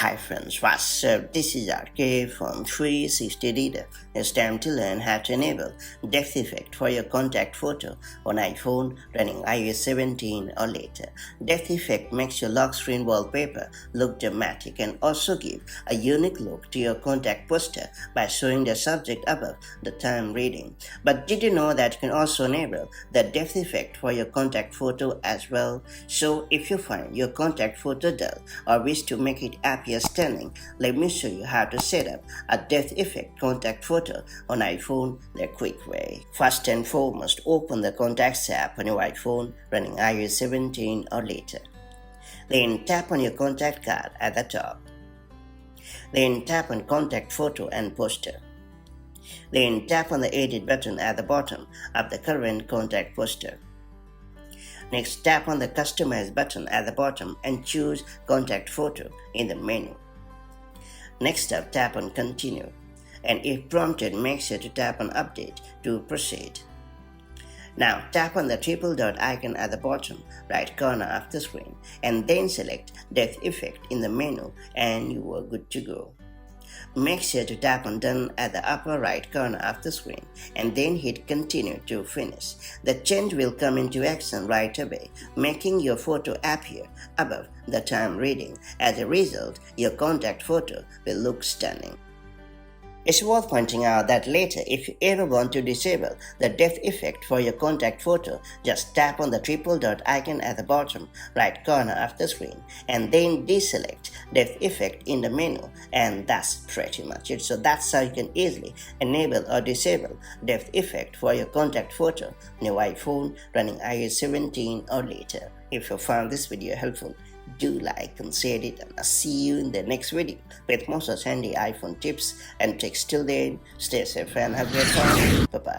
Hi friends, what's up? This is RK from 360 Reader. It's time to learn how to enable depth effect for your contact photo on iPhone running iOS 17 or later. Depth effect makes your lock screen wallpaper look dramatic and also give a unique look to your contact poster by showing the subject above the time reading. But did you know that you can also enable the depth effect for your contact photo as well? So if you find your contact photo dull or wish to make it appear stunning, let me show you how to set up a depth effect contact photo on iPhone the quick way. First and foremost, open the Contacts app on your iPhone running iOS 17 or later. Then tap on your contact card at the top. Then tap on Contact Photo and Poster. Then tap on the Edit button at the bottom of the current contact poster. Next, tap on the Customize button at the bottom and choose Contact Photo in the menu. Next up, tap on Continue, and if prompted, make sure to tap on Update to proceed. Now, tap on the triple dot icon at the bottom right corner of the screen and then select Depth Effect in the menu and you are good to go. Make sure to tap on Done at the upper right corner of the screen and then hit Continue to finish. The change will come into action right away, making your photo appear above the time reading. As a result, your contact photo will look stunning. It's worth pointing out that later, if you ever want to disable the depth effect for your contact photo, just tap on the triple dot icon at the bottom right corner of the screen and then deselect depth effect in the menu, and that's pretty much it. So that's how you can easily enable or disable depth effect for your contact photo on your iPhone running iOS 17 or later. If you found this video helpful, do like and share it, and I'll see you in the next video with more such handy iPhone tips and tricks. Till then, stay safe and have a great time. Bye bye.